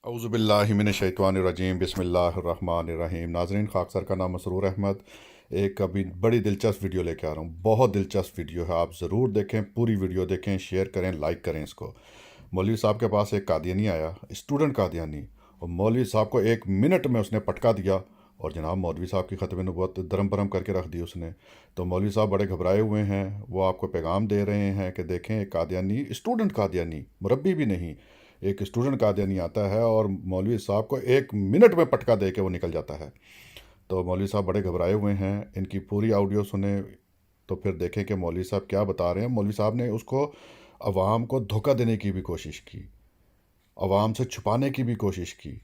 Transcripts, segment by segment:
अऊज़ु बिल्लाहि मिनश्शैतानिर्रजीम बिस्मिल्लाहिर्रहमानिर्रहीम। नाज़रीन, खाकसर का नाम मसरूर अहमद। एक अभी बड़ी दिलचस्प वीडियो लेके आ रहा हूँ। बहुत दिलचस्प वीडियो है, आप ज़रूर देखें, पूरी वीडियो देखें, शेयर करें, लाइक करें इसको। मौलवी साहब के पास एक कादियानी आया, स्टूडेंट कादियानी, और मौलवी साहब को 1 मिनट में उसने पटका दिया। और जनाब मौलवी साहब की ख़त्म नबूवत दरम बरम करके रख दी उसने। तो मौलवी साहब बड़े घबराए हुए हैं, वो आपको पैगाम दे रहे हैं कि देखें, एक कादियानी, स्टूडेंट कादियानी, मुरब्बी भी नहीं, एक स्टूडेंट कादियानी आता है और मौलवी साहब को 1 मिनट में पटका दे के वो निकल जाता है। तो मौलवी साहब बड़े घबराए हुए हैं, इनकी पूरी ऑडियो सुने तो फिर देखें कि मौलवी साहब क्या बता रहे हैं। मौलवी साहब ने उसको अवाम को धोखा देने की भी कोशिश की, अवाम से छुपाने की भी कोशिश की।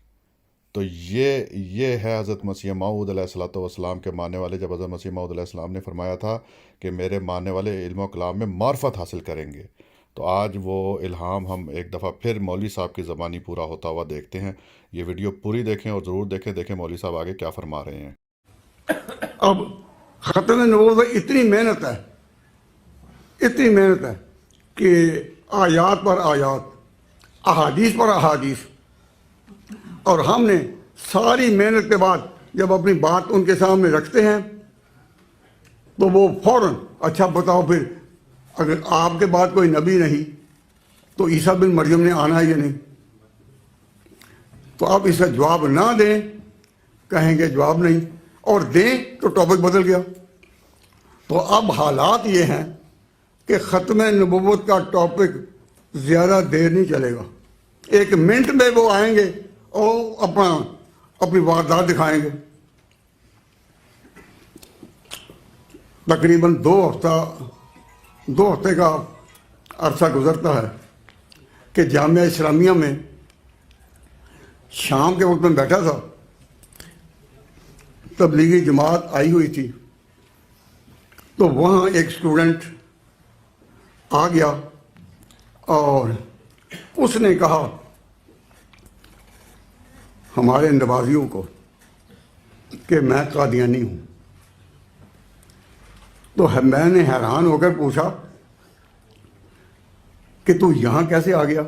तो ये है हज़रत मसीह मऊद अलैहिस्सलाम के मानने वाले। जब हज़रत मसीह मऊद अलैहिस्सलाम ने फरमाया था कि मेरे मानने वाले इल्म व कलाम में मार्फत हासिल करेंगे, तो आज वो इल्हाम हम एक दफ़ा फिर मौलवी साहब की ज़बानी पूरा होता हुआ देखते हैं। ये वीडियो पूरी देखें और ज़रूर देखें मौलवी साहब आगे क्या फरमा रहे हैं। अब ख़त्म नबूवत में इतनी मेहनत है कि आयात पर आयात, अहादीस पर अहादीस, और हमने सारी मेहनत के बाद जब अपनी बात उनके सामने रखते हैं तो वो फौरन, अच्छा बताओ फिर अगर आपके बाद कोई नबी नहीं तो ईसा बिन मरियम ने आना है या नहीं? तो आप इसका जवाब ना दें, कहेंगे जवाब नहीं, और दें तो टॉपिक बदल गया। तो अब हालात ये हैं कि ख़त्म नबूवत का टॉपिक ज़्यादा देर नहीं चलेगा। 1 मिनट में वो आएंगे और अपनी वारदात दिखाएंगे। तकरीबन 2 हफ्ते का अरसा गुजरता है कि जामिया इस्लामिया में शाम के वक्त में बैठा था, तबलीगी जमात आई हुई थी, तो वहाँ एक स्टूडेंट आ गया और उसने कहा हमारे नवाजियों को कि मैं कादियानी हूँ। तो मैंने हैरान होकर पूछा कि तू यहाँ कैसे आ गया?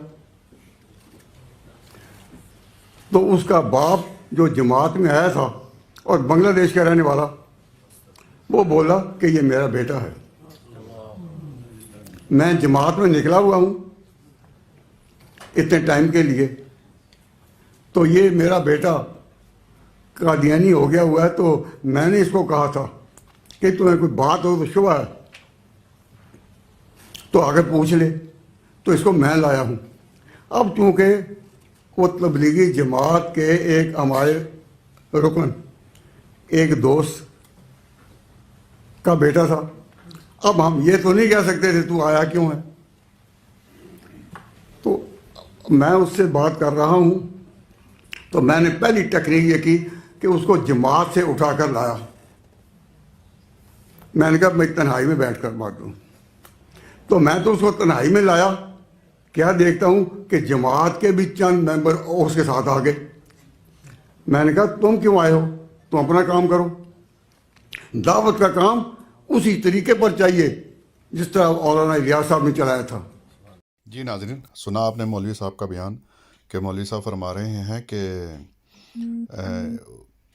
तो उसका बाप जो जमात में आया था और बांग्लादेश का रहने वाला, वो बोला कि ये मेरा बेटा है, मैं जमात में निकला हुआ हूँ इतने टाइम के लिए, तो ये मेरा बेटा कादियानी हो गया हुआ है। तो मैंने इसको कहा था कि तुम्हें कोई बात हो तो शुबह है तो आगे पूछ ले, तो इसको मैं लाया हूँ। अब चूँकि वो तबलीगी जमात के एक हमारे रुकन, एक दोस्त का बेटा था, अब हम ये तो नहीं कह सकते थे तू आया क्यों है। तो मैं उससे बात कर रहा हूँ, तो मैंने पहली टेक्निक ये की कि उसको जमात से उठाकर लाया। मैंने कहा मैं तन्हाई में बैठ कर बात दूँ। तो मैं तो उसको तन्हाई में लाया, क्या देखता हूँ कि जमात के भी चंद मेंबर उसके साथ आ गए। मैंने कहा तुम क्यों आए हो, तुम अपना काम करो। दावत का काम उसी तरीके पर चाहिए जिस तरह मौलाना इलियास साहब ने चलाया था। जी नाज़रीन, सुना आपने मौलवी साहब का बयान कि मौलवी साहब फरमा रहे हैं कि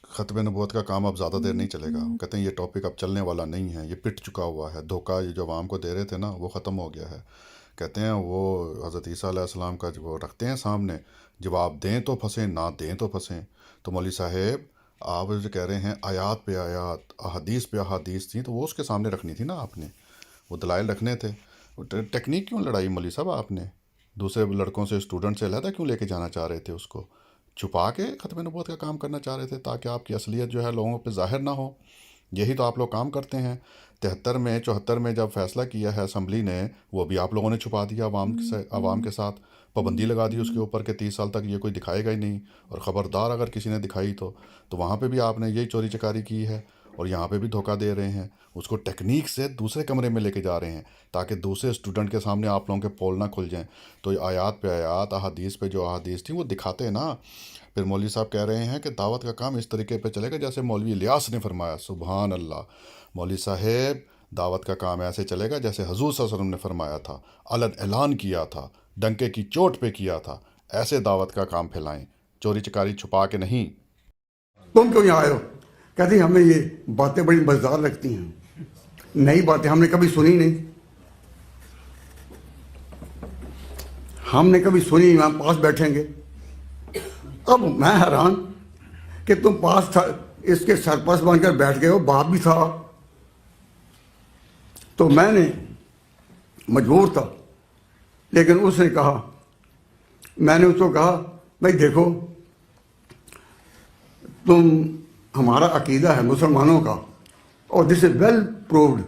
ख़त्म नबूवत का काम अब ज़्यादा देर नहीं चलेगा। कहते हैं ये टॉपिक अब चलने वाला नहीं है, ये पिट चुका हुआ है, धोखा ये जो आवाम को दे रहे थे ना वो ख़त्म हो गया है। कहते हैं वो हज़रत ईसा अलैहिस्सलाम का जो रखते हैं सामने, जवाब दें तो फंसें, ना दें तो फंसें। तो मौलवी साहब आप जो कह रहे हैं आयात पे आयात, अहादीस पे अहादीस थी, तो वो उसके सामने रखनी थी ना आपने, वो दलाइल रखने थे। टेक्निक क्यों लड़ाई मौलवी साहब आपने? दूसरे लड़कों से, स्टूडेंट से अलहदा क्यों लेके जाना चाह रहे थे? उसको छुपा के ख़त्म नबूवत का काम करना चाह रहे थे ताकि आपकी असलियत जो है लोगों पे ज़ाहिर ना हो। यही तो आप लोग काम करते हैं। 73 में जब फैसला किया है असम्बली ने, वो भी आप लोगों ने छुपा दिया आवाम के साथ, पाबंदी लगा दी उसके ऊपर कि 30 साल तक ये कोई दिखाएगा ही नहीं, और ख़बरदार अगर किसी ने दिखाई तो वहाँ पे भी आपने यही चोरी चकारी की है, और यहाँ पे भी धोखा दे रहे हैं। उसको टेक्निक से दूसरे कमरे में लेके जा रहे हैं ताकि दूसरे स्टूडेंट के सामने आप लोगों के पोल ना खुल जाएं। तो आयात पे आयात, अहादीस पे जो अहादीस थी वो दिखाते ना। फिर मौलवी साहब कह रहे हैं कि दावत का काम इस तरीके पे चलेगा जैसे मौलवी इलियास ने फरमाया। सुबहान अल्लाह। मौलवी साहेब, दावत का काम ऐसे चलेगा जैसे हजूर सल्लल्लाहु अलैहि वसल्लम ने फरमाया था, अलन ऐलान किया था, डंके की चोट पे किया था। ऐसे दावत का काम फैलाएं, चोरी चकारी छुपा के नहीं। तुम क्यों यहाँ आए हो? कहती हमें ये बातें बड़ी मजेदार लगती हैं, नई बातें हमने कभी सुनी नहीं, हमने कभी सुनी नहीं, हम पास बैठेंगे। अब मैं हैरान कि तुम पास था, इसके सरपस बनकर बैठ गए हो, बाप भी था। तो मैंने मजबूर था, लेकिन उसने कहा, मैंने उसको कहा भाई देखो, तुम, हमारा अकीदा है मुसलमानों का, और this is well proved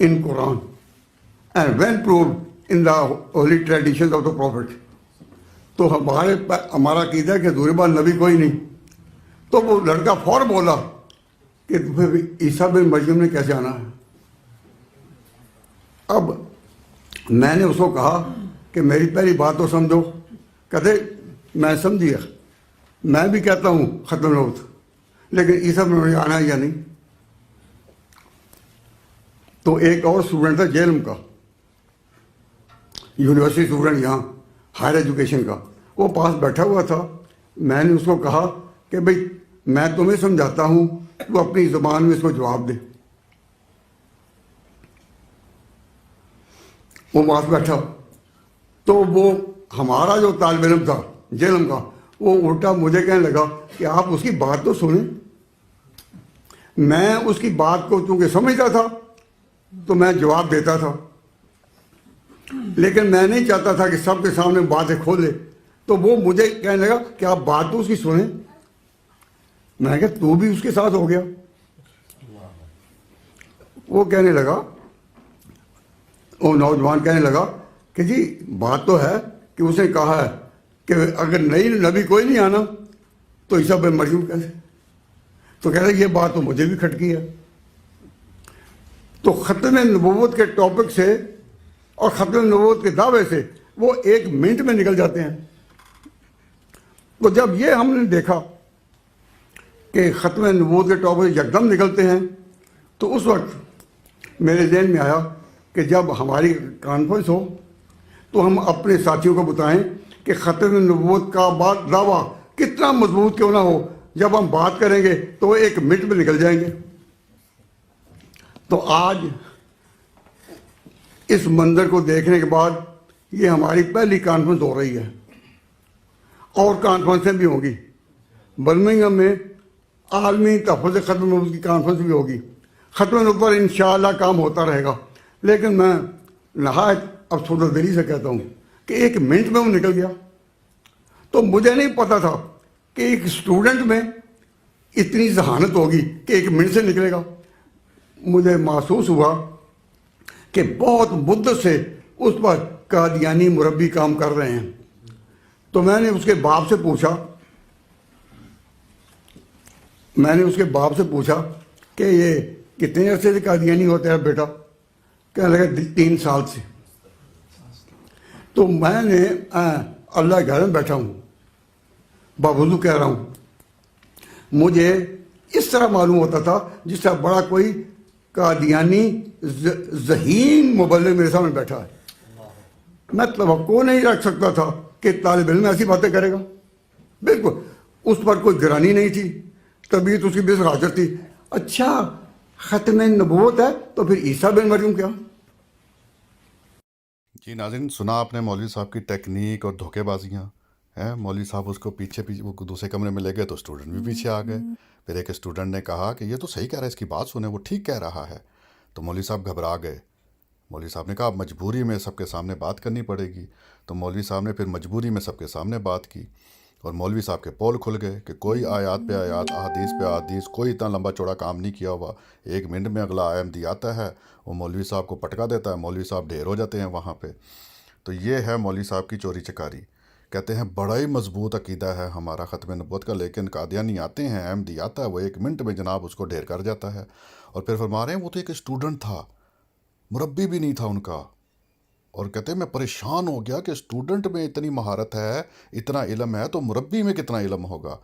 in Quran and well proved in the Holi tradition of the profit. तो हमारा अकीदा है कि दूर बाद नबी कोई नहीं। तो वो लड़का फौर बोला कि फिर ईसा बिन मरियम ने कैसे आना है? अब मैंने उसको कहा कि मेरी पहली बात तो समझो। कहते मैं समझिए, मैं भी कहता हूँ ख़त्म नबूवत, लेकिन ईसा बिन मरियम आना है या नहीं? तो एक और स्टूडेंट था जेलम का, यूनिवर्सिटी स्टूडेंट यहाँ हायर एजुकेशन का, वो पास बैठा हुआ था। मैंने उसको कहा कि भाई मैं तुम्हें समझाता हूँ, तू अपनी ज़ुबान में इसको जवाब दे। वो पास बैठा, तो वो हमारा जो तालिब इल्म था जेलम का, वो उल्टा मुझे कहने लगा कि आप उसकी बात तो सुने। मैं उसकी बात को चूंकि समझता था तो मैं जवाब देता था, लेकिन मैं नहीं चाहता था कि सबके सामने बातें खोले। तो वो मुझे कहने लगा कि आप बात तो उसकी सुने। मैं कहा तू भी उसके साथ हो गया। वो कहने लगा, वो नौजवान कहने लगा कि जी बात तो है कि उसने कहा है कि अगर नई नबी कोई नहीं आना तो ईसा बिन मरियम कैसे? तो कह रहे ये बात तो मुझे भी खटकी है। तो ख़त्म नबूवत के टॉपिक से और ख़त्म नबूवत के दावे से वो 1 मिनट में निकल जाते हैं। तो जब ये हमने देखा कि ख़त्म नबूवत के टॉपिक यकदम निकलते हैं, तो उस वक्त मेरे ज़हन में आया कि जब हमारी कॉन्फ्रेंस हो तो हम अपने साथियों को बताएं कि ख़त्म नबूवत का दावा कितना मजबूत क्यों ना हो, जब हम बात करेंगे तो 1 मिनट में निकल जाएंगे। तो आज इस मंजर को देखने के बाद ये हमारी पहली कॉन्फ्रेंस हो रही है, और कॉन्फ्रेंसें भी होंगी। बर्मिंघम में आलमी तहफ़्फ़ुज़ ख़त्म नबूवत की कॉन्फ्रेंस भी होगी। ख़त्म नबूवत पर इंशाअल्लाह काम होता रहेगा। लेकिन मैं नहायत अफसोस दिली से कहता हूँ कि 1 मिनट में वो निकल गया। तो मुझे नहीं पता था कि एक स्टूडेंट में इतनी जहानत होगी कि 1 मिनट से निकलेगा। मुझे महसूस हुआ कि बहुत मुद्दत से उस पर कादियानी मुरब्बी काम कर रहे हैं। तो मैंने उसके बाप से पूछा कि ये कितने अरसे से कादियानी होते हैं बेटा? कहने लगा 3 साल से। तो मैंने अल्लाह घर में बैठा हूँ, बावजूद कह रहा हूँ, मुझे इस तरह मालूम होता था जिस तरह बड़ा कोई कादियानी ज़हीन मुबल्लिग मेरे सामने बैठा है। मैं तवक्को नहीं रख सकता था कि तालिब इल्म ऐसी बातें करेगा। बिल्कुल उस पर कोई गिरानी नहीं थी, तबीयत उसकी बेस हाजिर थी। अच्छा ख़त्म नबूवत है तो फिर ईसा बिन मरियम क्या? जी नाज़रीन, सुना आपने मौलवी साहब की टेक्निक और धोखेबाजियाँ हैं। मौलवी साहब उसको पीछे वो दूसरे कमरे में ले गए तो स्टूडेंट भी पीछे आ गए। फिर एक स्टूडेंट ने कहा कि ये तो सही कह रहा है, इसकी बात सुने, वो ठीक कह रहा है। तो मौलवी साहब घबरा गए। मौलवी साहब ने कहा अब मजबूरी में सबके सामने बात करनी पड़ेगी। तो मौलवी साहब ने फिर मजबूरी में सबके सामने बात की, और मौलवी साहब के पोल खुल गए कि कोई आयत पे आयत, अहादीस पे अहादीस, कोई इतना लंबा चौड़ा काम नहीं किया हुआ। 1 मिनट में अगला अहमदी आता है, वो मौलवी साहब को पटका देता है, मौलवी साहब ढेर हो जाते हैं वहाँ पे। तो ये है मौलवी साहब की चोरी चकारी। कहते हैं बड़ा ही मजबूत अकीदा है हमारा ख़त्म नबूवत का, लेकिन कादियानी आते हैं, अहमदी आता है, वो 1 मिनट में जनाब उसको ढेर कर जाता है। और फिर फरमा रहे हैं वो तो एक स्टूडेंट था, मुरब्बी भी नहीं था उनका। और कहते हैं मैं परेशान हो गया कि स्टूडेंट में इतनी महारत है, इतना इल्म है, तो मुरब्बी में कितना इल्म होगा।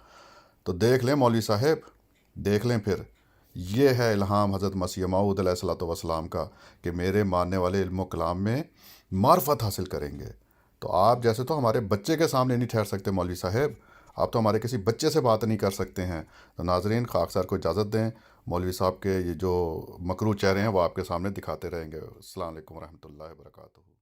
तो देख लें मौलवी साहब, देख लें फिर ये है इल्हाम हज़रत मसीह मऊद अलैहिस्सलातु वस्सलाम का कि मेरे मानने वाले इल्म कलाम में मार्फत हासिल करेंगे। तो आप जैसे तो हमारे बच्चे के सामने नहीं ठहर सकते मौलवी साहब, آپ تو ہمارے کسی بچے سے بات نہیں کر سکتے ہیں۔ تو ناظرین، خاکسار کو اجازت دیں، مولوی صاحب کے یہ جو مکروہ چہرے ہیں وہ آپ کے سامنے دکھاتے رہیں گے۔ السلام علیکم ورحمۃ اللہ وبرکاتہ۔